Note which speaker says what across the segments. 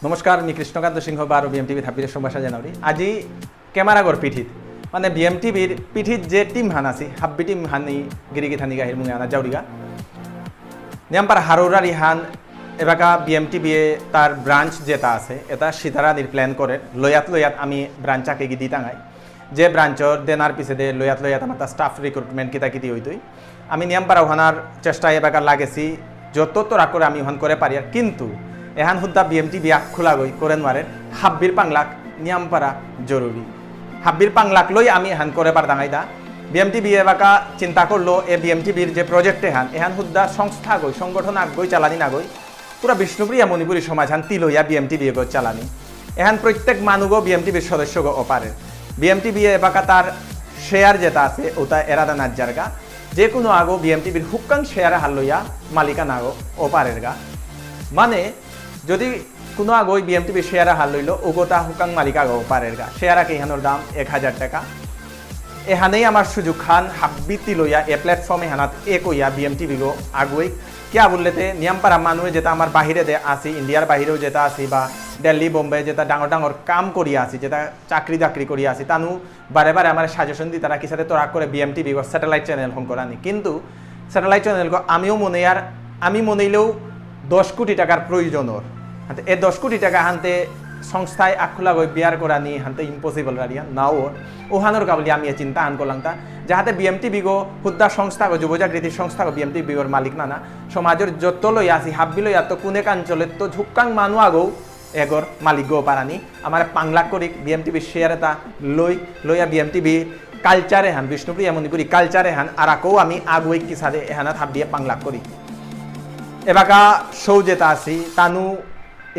Speaker 1: নমস্কার, আমি কৃষ্ণকান্ত সিংহ বারো বিএমটিভির হাবিরের সম্ভাষা জানাবি আজি ক্যামেরাগর পিঠিত মানে বিএমটিভির পিঠিত যে টিম হান আছি হাব্বি টিম হানি গিরিগি থানি গাহির মুঙে আনা যাওরিগা নিয়ামপার হারৌরারি হান এবাকা বিএমটিভি তার ব্রাঞ্চ যেটা আছে এটা সীতারানির প্ল্যান করে লয়াত আমি ব্রাঞ্চাকে গিয়ে দিতাঙাই যে ব্রাঞ্চর দেনার পিছে দে লয়াত আমার স্টাফ রিক্রুটমেন্ট কিতা কিতি হইতই আমি নিয়ামপারা ওহানার চেষ্টায় এবাকা লাগেছি যত তোরা করে আমি ওহান করে পারি আর কিন্তু এহান হুদ্দা বিএমটিভি আখ খোলা গই করেন মারেন হাব্বির পাংলাক নিয়ামপারা জরুরি হাব্বির পাংলাক লই আমি এহান করে পার দাঙাইদা বিএমটিভি এবাকা চিন্তা করলো এ বিএমটিভির যে প্রজেক্ট এহান হুদ্দা সংস্থা গই সংগঠন আগই চালানি না গই পুরা বিষ্ণুপ্রিয়া মণিপুরী সমাজ হান তিলইয়া বিএমটিভি গো চালানি এহান প্রত্যেক মানুষও বিএমটিভির সদস্য গো অপারে বিএমটিভি এবাকা তার শেয়ার যেটা আছে ওটা এরাদা নাজ্জার গা যে কোনো আগো বিএমটিভির হুক্কাং শেয়ার হার লইয়া মালিকা নাগো অপারের গা মানে যদি কোনো আগই বিএমটিভি শেয়ার হার লইল ওগোটা হুকাং মালিকা গো অপারের গা শেয়ারাকে ইহানোর দাম 1000 টাকা এহানেই আমার সুযোগ খান হাব্বিতি লইয়া এ প্ল্যাটফর্মে হানাত কইয়া বিএমটিভি গো আগুই কিয়া বললেতে নিয়ামপাড়া মানুষ যেটা আমার বাহিরে দে আসি ইন্ডিয়ার বাহিরেও যেটা আসি বা দিল্লি বোম্বে যেটা ডাঙর কাম করিয়া আসি যেটা চাকরি করিয়া আসি তানু বারে বারে আমার সাজেশন দি তারা কিসাতে তোরা করে বিএমটিভি গো স্যাটেলাইট চ্যানেল ফোন করানি কিন্তু স্যাটেলাইট চ্যানেল গো আমি মনেইলেও 10 কোটি টাকার প্রয়োজন ওর এই 10 কোটি টাকা হানতে সংস্থায় আখুলা গই বিয়ার করা নি হানতে ইম্পসিবল রারিয়া নাও ওহানোর কাবলি আমি চিন্তা আন করলাম তা যাহাতে বিএমটিভি গো হুদ্দা সংস্থা গো যুবজাগৃতির সংস্থা গো বিএমটিভি গোর মালিক না সমাজের যত লই আসি হাব্বি লই তো কোনে কাঞ্চলে তো ঝুক্কাং মানু আগো এগর মালিক গো পারানি আমার পাংলাক করি বিএমটিভি শেয়ার এটা লইয়া বিএমটিভি কালচারে হান বিষ্ণুপ্রিয়া মণিপুরী কালচারে হান আর আকও আমি আগুই কিসাদে এহানাত হাব্বিয়ে পাংলাক করি এবাকা শো যেটা আছি তানু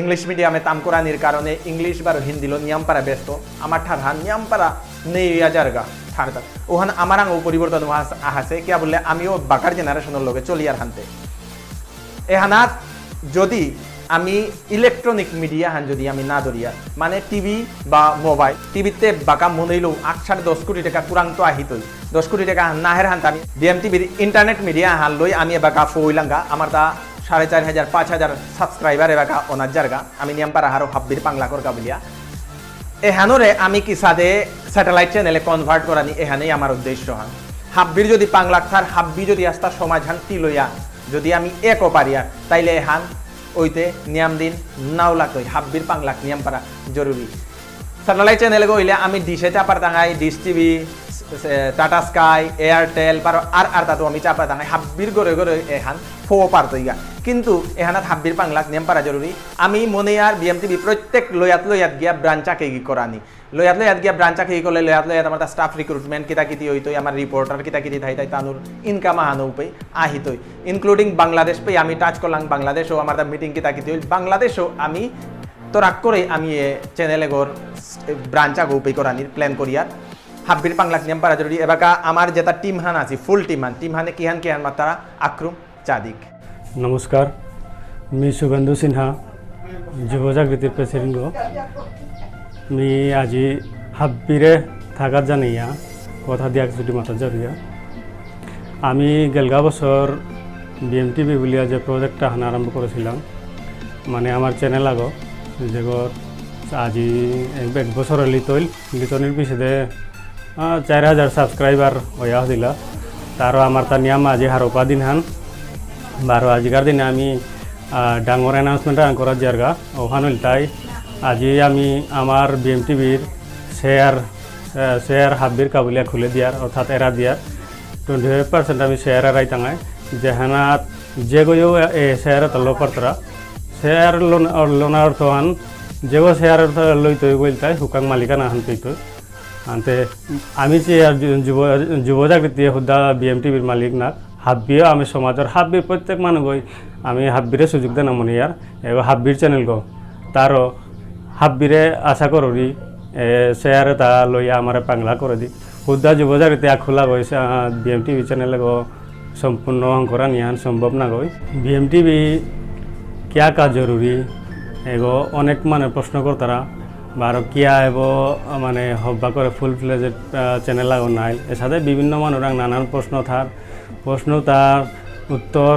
Speaker 1: ইংলিশ মিডিয়ামে তাম করানির কারণে ইংলিশ বার হিন্দি লো নিয়ামপাড়া ব্যস্ত আমার ঠার হান নিয়ামপাড়া নেই গা ঠারটা ওহান আমার আঙ পরিবর্তন আহাসে কিয়া বললে আমিও বাকার জেনারেশনের লগে চলিয়ার হানতে এহানাত যদি আমি ইলেকট্রনিক মিডিয়া হান যদি আমি না ধরিয়া মানে টিভি বা মোবাইল টিভিতে বাকা মনেইলেও 8-10 কোটি টাকা কুরান্ত আহিতই 10 কোটি টাকা নাহের হান আমি বিএমটিভির ইন্টারনেট মিডিয়া হান লই আমি এবাকা ফইলাঙ্গা আমার তা 4500-5000 সাবস্ক্রাইবার এবাকা অনাজ্জার গা আমি নিয়ামপাড়া হারো হাব্বির পাংলাকর কাবলিয়া এহানোরে আমি কিসাদে স্যাটেলাইট চ্যানেলে কনভার্ট করানি এহানেই আমার উদ্দেশ্য হান হাব্বির যদি পাংলাক থার হাব্বি যদি আস্তা সমাজ হান লইয়া যদি আমি একও পারিয়া তাইলে এহান ওইতে নিয়াম দিন নাও লাগতই হাব্বির পাংলাক নিয়ামপাড়া জরুরি স্যাটেলাইট চ্যানেলে গইলে আমি ডিশে চাপার দাঙাই ডিশ টিভি টাটা স্কাই এয়ারটেল পার আর তাতো আমি চাপা দাঙাই হাব্বির গড়ে এহান ফো পারতইগা কিন্তু এহানাত হাব্বির পাংলাক নিয়ামপাড়া জরুরি আমি মনে আর বিএমটিভি প্রত্যেক লয়াত গিয়া ব্রাঞ্চাকে কি করানি লয়াত গিয়া ব্রাঞ্চাকে কি করলে লয়াত আমার স্টাফ রিক্রুটমেন্ট কিতা কিতি হইতই আমার রিপোর্টার কিতা কিতি থাই তানুর ইনকাম আহানো পে আহিতই ইনক্লুডিং বাংলাদেশ পে আমি টাচ করলাম বাংলাদেশও আমার মিটিং কিতা কিতি হইল বাংলাদেশও আমি তো রাগ করে আমি চ্যানেলে গোর ব্রাঞ্চা গৌপে করানির প্ল্যান করিয়ার হাব্বির পাংলাক নিয়ামপাড়া জরুরি এবাকা আমার যেটা টিম হান আছে ফুল টিম হানে কিহান মাতারা আক্রম চাদিক
Speaker 2: নমস্কার मी शुभेंदु सिन्हा যুবজাগৃতির প্রেসিডেন্ট मी আজি হাব্বিরে থাকার জানিয়া কথা দিয়া ছুটি মাথা জড়িয়া আমি গেলগা বছর বিএমটিভি বলিয়া যে প্রজেক্টটা হানা আরম্ভ করেছিলাম মানে আমার চ্যানেল আগো যেগর আজি 1 বছর লিতনির পিছনে 4000 সাবস্ক্রাইবার হইয়া দিলা তারও আমার তা নিয়ম আজি হারোপা দিন হান বারো আজিকার দিনে আমি ডাঙর অ্যানাউন্সমেন্ট করার জায়গা ওখানে তাই আজি আমি আমার বিএমটিভির শেয়ার হাব্বির কাবুলিয়া খুলে দিয়ার অর্থাৎ এরা দিয়ার 25% আমি শেয়ার এরাই টাঙাই যেহানাত যে গইও শেয়ার তলো পারতরা শেয়ার লোনার অর্থ হান যেগো শেয়ার লইতে গইল তাই হুকাং মালিকানা হান পেতো আনতে আমি যে যুবজাগৃতি হুদা বিএমটিভির মালিক না হাব্বিও আমি সমাজের হাব্বির প্রত্যেক মানুষ গই আমি হাব্বিরে সুযোগ দেন মনে আর এবার হাব্বির চ্যানেল গো তারও হাব্বিরে আশা করি শেয়ারে তা লইয়া আমার পাংলা করে দি হুদা যুবজাগৃতি খোলা গই বিএমটিভি চ্যানেলে গো সম্পূর্ণ করা নিয়ান সম্ভব না গই বিএমটিভি কিয়া কা জরুরি এগো অনেক মানে প্রশ্ন করতারা বারো কিয়া এব মানে হব্বা করে ফুল ফ্লেজেড চ্যানেল আগো নাই এর সাথে বিভিন্ন মানুষ নানান প্রশ্ন তার উত্তর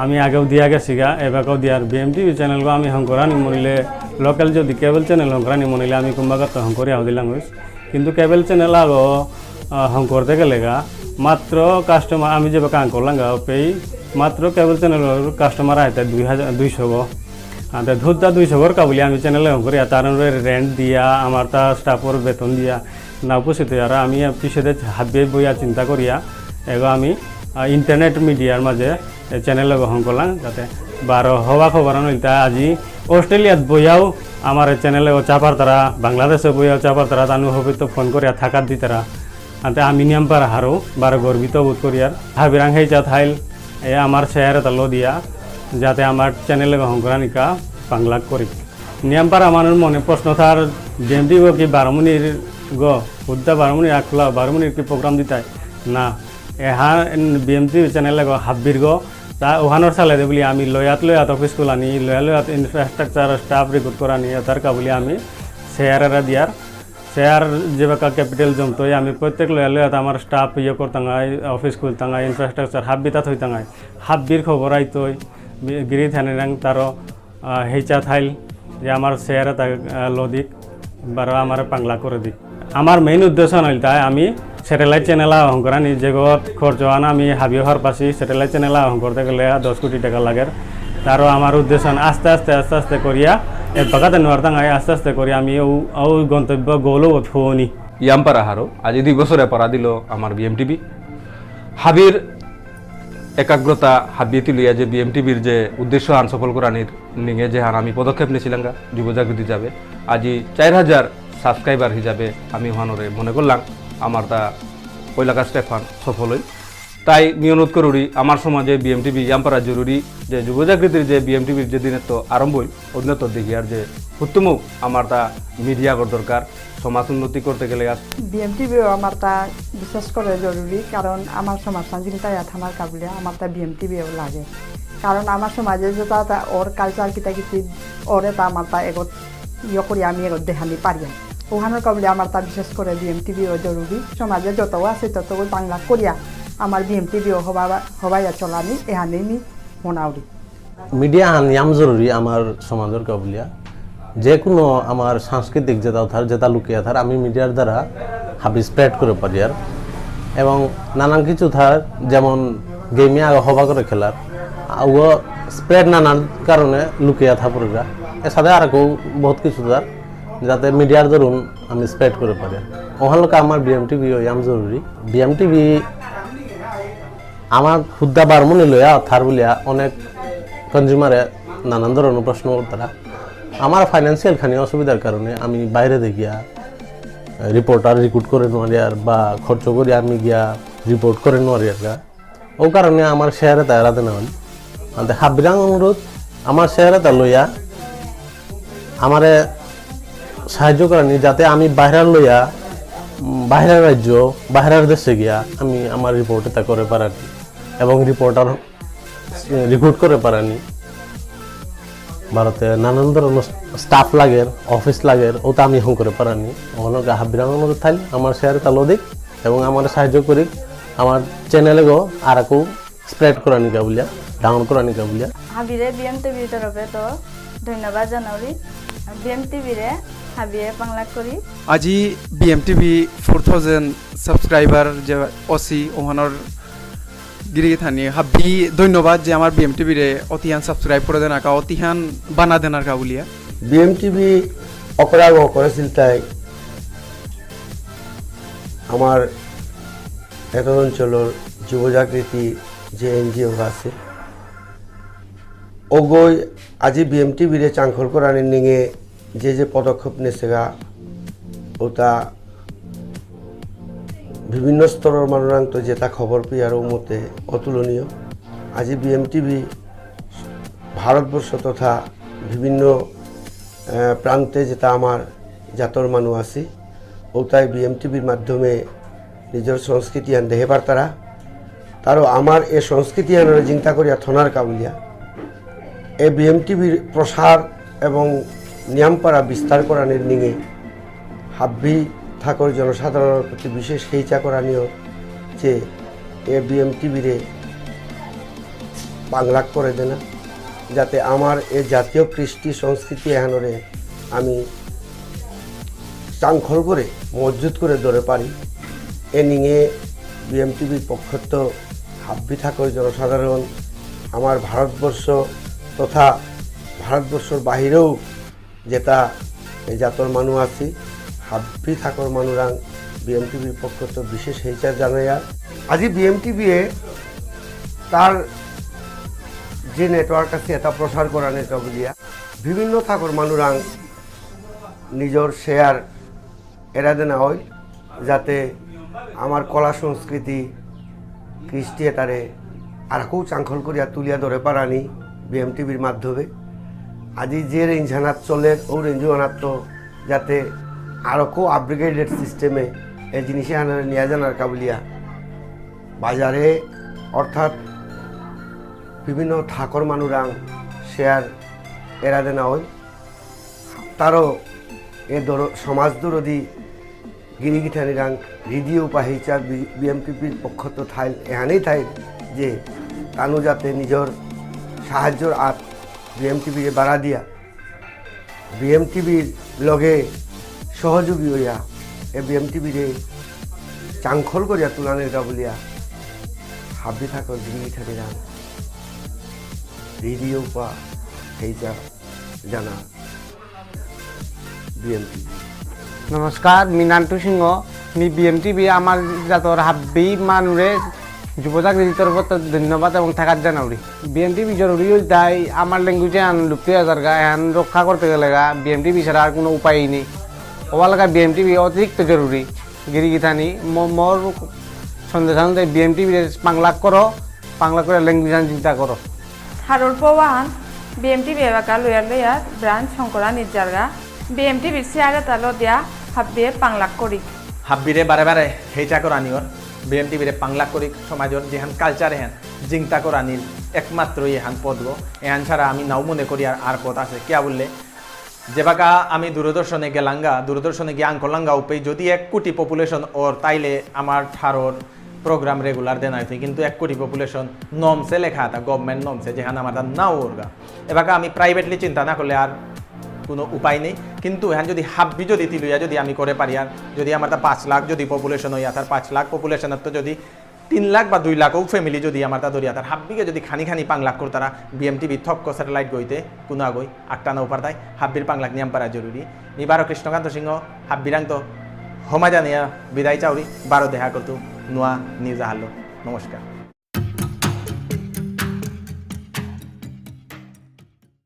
Speaker 2: আমি আগেও দিয়া গেছি গা এবারও দিয়ার BMTV চ্যানেলগো আমি হংকরানি মনিলে লোকাল যদি কেবল চ্যানেল হংকরানি মনিলে আমি কুম্বাগাত হংকরি দিলাম কিন্তু কেবল চ্যানেল আগো হংকরতে গেলে গা মাত্র কাস্টমার আমি যে কাম করলাম গা পেই মাত্র কেবল চ্যানেল কাস্টমার আইতে 200 গো আর ধুদ্দা 200 গর কাবুলি আমি চ্যানেলে হংকরি তার রেন্ট দিয়া আমার তা স্টাফর বেতন দিয়া না উপস্থিত আর আমি পিছিয়ে হাবিয়ে বইয়া চিন্তা করিয়া এগো আমি ইন্টারনেট মিডিয়ার মাঝে চ্যানেল গ্রহণ করলাম যাতে 12 হওয়া খবর নইতা আজি অস্ট্রেলিয়াত বইয়াও আমার চ্যানেলে চাপার তারা বাংলাদেশে বইয়াও চাপার তারা তানু হবে তো ফোন করিয়া থাকার দি তারা আতে আমি নিয়ম পার হারো 12 গর্বিত বোধ করিয়ার হাবিরাং হেইচা থাইল এ আমার শেয়ার তালো দিয়া যাতে আমার চ্যানেলে গ্রহণ করা নিকা বাংলা করি নিয়ম পার আমার মনে প্রশ্ন থার BMTV কি 12 মিনিট গো উদ্দা 12 মিনিট আখলা 12 মিনিট কি প্রোগ্রাম দিতাই না এহার BMTV চ্যানেলে গো হাব্বির গো তা ওহানোর চালাই দে বলি আমি লয়াত অফিস খোলানি লয়াত ইনফ্রাস্ট্রাকচার স্টাফ রিক্রুট করানি তার কাবুলি আমি শেয়ারেরা দিয়ার শেয়ার যেবাকা ক্যাপিটাল জমতোই আমি প্রত্যেক লয়াত আমার স্টাফ ইয়ে করতাঙ্গাই অফিস খুলতাঙ্গাই ইনফ্রাস্ট্রাকচার হাব্বিতাত হইতাঙ্গাই হাব্বির খবর আইতোই গিরি থানিরাং তারও হেইচা থাইল যে আমার শেয়ারে তা লদিক বারো আমার পাংলা করে দিক আমার মেইন উদ্দেশ্য নইল তাই আমি স্যাটেলাইট চ্যানেল আহরণ করা নিজেগত খরচ আনা আমি হাবি হওয়ার পাশে স্যাটেলাইট চ্যানেল আহরণ করতে গেলে 10 কোটি টাকা লাগে তারও আমার উদ্দেশ্য আস্তে আস্তে করিয়া এক বাগাতে নোয়ারতাঙ্গাই আস্তে করিয়া আমি ও গন্তব্য গোলও থনি
Speaker 3: ইয়াম্পার আহারও আজি 2 বছরে পড়া দিল আমার BMTV হাবির একাগ্রতা হাবিয়ে তুলিয়া যে BMTVর যে উদ্দেশ্য আন সফল করানির নিয়ে যে হান আমি পদক্ষেপ নিয়েছিলাম যুবজাগৃতি যাবে আজি 4000 সাবস্ক্রাইবার হিসাবে আমি ওহানরে মনে করলাম আমার তা পয়লা কাজটা এখন সফল হই তাই আমি অনুরোধ করি আমার সমাজে BMTV ইয়াম্পারা জরুরি যে যুবজাগৃতির যে BMTVর যে দিনের তো আরম্ভই উন্নত দেখি আর যে উত্তম আমার তা মিডিয়া দরকার সমাজ উন্নতি করতে গেলে
Speaker 4: BMTV আমার তা বিশেষ করে জরুরি কারণ আমার সমাজ চিন্তায় থানার কাবুলে আমার তা BMTV লাগে কারণ আমার সমাজে যেটা ওর কালচার কিতা ওরে তা আমার তা এগত ইয়ে করি আমি এগত দেখানি পারি ওখানের কাবুলে আমার তা বিশেষ করে BMTV জরুরি সমাজে যত আছে তত বাংলা করিয়া আমার BMTV হবাই চলানি এহানেই মনাউরি
Speaker 5: মিডিয়া আনিয়াম জরুরি আমার সমাজের কাবুলিয়া যে কোনো আমার সাংস্কৃতিক যেটা লুকিয়ে থার আমি মিডিয়ার দ্বারা হাবি স্প্রেড করে পারি আর এবং নানান কিছু থার যেমন গেমে আগে হবা করে খেলার ও স্প্রেড নানান কারণে লুকিয়ে থাকুরা এর সাথে আর বহুত কিছু থার যাতে মিডিয়ার ধরুন আমি স্প্রেড করে পারি ওখানে আমার BMTV ইয়াম জরুরি BMTV আমার হুদ্দা বারমনি লইয়া থার বলিয়া অনেক কনজিউমারে নানান ধরনের প্রশ্ন তারা আমার ফাইন্যান্সিয়াল খানি অসুবিধার কারণে আমি বাইরে দেখিয়া রিপোর্টার রিক্রুট করে নোয়ারিয়ার বা খরচ করি আমি গিয়া রিপোর্ট করে নোয়ারিয়ার গা ও কারণে আমার শেয়ারে তা এড়াতে নেওয়ান আনতে হাবিরাং অনুরোধ আমার শেয়ারে তা লইয়া আমারে সাহায্য করেনি যাতে আমি বাইরের লইয়া বাইরের রাজ্য বাইরের দেশে গিয়া আমি আমার রিপোর্টে তা করে পারানি এবং রিপোর্টার রিক্রুট করে পারানি ভারতে নানান ধরনের স্টাফ লাগে অফিস লাগে ওটা আমি এখন করে পারানি ওখানে হাবিরাং অনুরোধ থাইল আমার শেয়ারে তা লদিক এবং আমার সাহায্য করি আমার চ্যানেলে গো আর একটু স্প্রেড করানি কাবুলিয়া ডাউন করানি কাবুলিয়া
Speaker 6: হাবিরে BMTV তরফে তো ধন্যবাদ জানাওরি BMTV রে হাবিয়ে বাংলা করি
Speaker 7: আজি BMTV 4000 সাবস্ক্রাইবার যে অসি ওহানোর গিরি থানি হাবি ধন্যবাদ যে আমার BMTV রে অতিহান সাবস্ক্রাইব করে দেন আকা অতিহান বানা দেনার কাবুলিয়া
Speaker 8: BMTV অপরাগ করেছিল তাই আমার এত অঞ্চলের যুবজাগৃতি যে NGO আছে ওগই আজি BMTV রে চাংখল করানি নিয়ে যে পদক্ষেপ নিয়েছে গা ওটা বিভিন্ন স্তরের মানুষরাং তো যেটা খবর পেয়ার মতে অতুলনীয় আজি BMTV ভারতবর্ষ তথা বিভিন্ন প্রান্তে যেটা আমার জাতর মানুষ আছে ওটাই BMTVর মাধ্যমে নিজের সংস্কৃতি আন দেহে পারতারা তারও আমার এ সংস্কৃতি আনার চিন্তা করিয়া থনার কাবুলিয়া এ BMTVর প্রসার এবং নিয়মপাড়া বিস্তার করানোর নিয়ে হাব্বি থাকর জনসাধারণের প্রতি বিশেষ হেইচা করানিও যে এ BMTV রে বাংলা করে দেনা যাতে আমার এই জাতীয় কৃষ্টি সংস্কৃতি এহানরে আমি চাংখল করে মজবুত করে ধরে পারি এ নিয়ে বিএমটিভির পক্ষত হাব্বি থাকর জনসাধারণ আমার ভারতবর্ষ তথা ভারতবর্ষর বাহিরেও যেটা এই জাতর মানুষ আছি হাব্বি থাকর মানুরাং বিএমটিভির পক্ষত বিশেষ হেচার জানাইয়া আজি বিএমটিভিয়ে তার যে নেটওয়ার্ক আছে এটা প্রসার করা নেটওয়ার্ক দিয়া বিভিন্ন থাকর মানুরাং নিজের শেয়ার এরা দেনা হয় যাতে আমার কলা সংস্কৃতি কৃষ্টি এটারে আর কেউ চাংখল করিয়া তুলিয়া ধরে পারানি বিএমটিভির মাধ্যমে আজি যে রেঞ্জ হানাত চলে ও রেঞ্জ হানাত তো যাতে আরও কেউ আপগ্রেডেড সিস্টেমে এই জিনিসে হানারে নিয়ে জানার কাবলিয়া বাজারে অর্থাৎ বিভিন্ন ঠাকর মানুরাং শেয়ার এরা দেনা হয় তারও এ সমাজ দরদি গিরিগিঠানিরাং রিডিও পাহিচার বিএমটিভির পক্ষত ঠাইল এহানেই ঠাইল যে তানু যাতে নিজের সাহায্যর আত বিএমটিভিরে বাড়া দিয়া বিএমটিভির লগে সহযোগী হইয়া এ বিএমটিভিরে চাংখল করিয়া তুলানের কাবলিয়া হাবি থাকর গিরিগিঠানিরাং রেডিও পা হেইচা জানা বিএমটিভি
Speaker 9: নমস্কার মিনান্টু সিংহ নি বিএমটিভি আমার জাতর হাব্বি মানুরে যুবচাকরির তরফত ধন্যবাদ এবং থাকার জানাউরি বিএমটিভি জরুরি তাই আমার ল্যাঙ্গুয়েজে আন লুপ্ত হাজার গা এখন রক্ষা করতে গেলে গা বিএমটিভি ছাড়া আর কোনো উপায় নেই ওয়া লাগা বিএমটিভি অতিরিক্ত জরুরি গিরিগিথানি মোর সন্দেশ বিএমটিভি বাংলা করে ল্যাঙ্গুয়েজ চিন্তা করো
Speaker 10: হারুর পওয়ান বিএমটিভি এবাকা লয়ার লয়ার ব্রাঞ্চ শঙ্করা নির্জারগা বিএমটিভির চেয়ারে তালো দিয়া হাব্বিয়ে পাংলাক করি
Speaker 1: হাব্বিরে বারে বারে হেইচা করানিওর বিএমটিভিরে পাংলাক করি সমাজের যেহান কালচার এহান জিংতা করানির একমাত্র এহান পদ্ম এহান ছাড়া আমি নাও মনে করি আর পথ আছে কিয়া বললে যেবাকা আমি দূরদর্শনে গেলাঙ্গা দূরদর্শনে গিয়ে আঙ্কলাঙ্গা উপে যদি 1 কোটি পপুলেশন ওর তাইলে আমার ঠারোর প্রোগ্রাম রেগুলার দেন হইতে কিন্তু 1 কোটি পপুলেশন নমসে লেখা था গভর্নমেন্ট নমসে যেখানে আমার নাও ওরগা এবাকা আমি প্রাইভেটলি চিন্তা না করলে আর কোনো উপায় নেই কিন্তু এখন যদি হাব্বি যদি তিলুয়া যদি আমি করে পারি আর যদি আমার 5 লাখ যদি পপুলেশন হইয়া তার 5 লাখ পপুলেশনের তো যদি 3 লাখ বা 2 লাখও ফ্যামিলি যদি আমার তা ধরিয়া তার হাব্বিকে যদি খানি খানি পাংলাক করে তারা বিএমটিভি থক্ক স্যাটেলাইট গইতে কোনো আগই 8টা নৌ পারতায় হাব্বির পাংলাক নিয়ম পারা জরুরি নিবারো কৃষ্ণকান্ত সিংহ হাব্বিরাং তো হমা জানিয়া বিদায় চাউরি বারো দেখা করতু নোয়া নিউজ আহালো নমস্কার।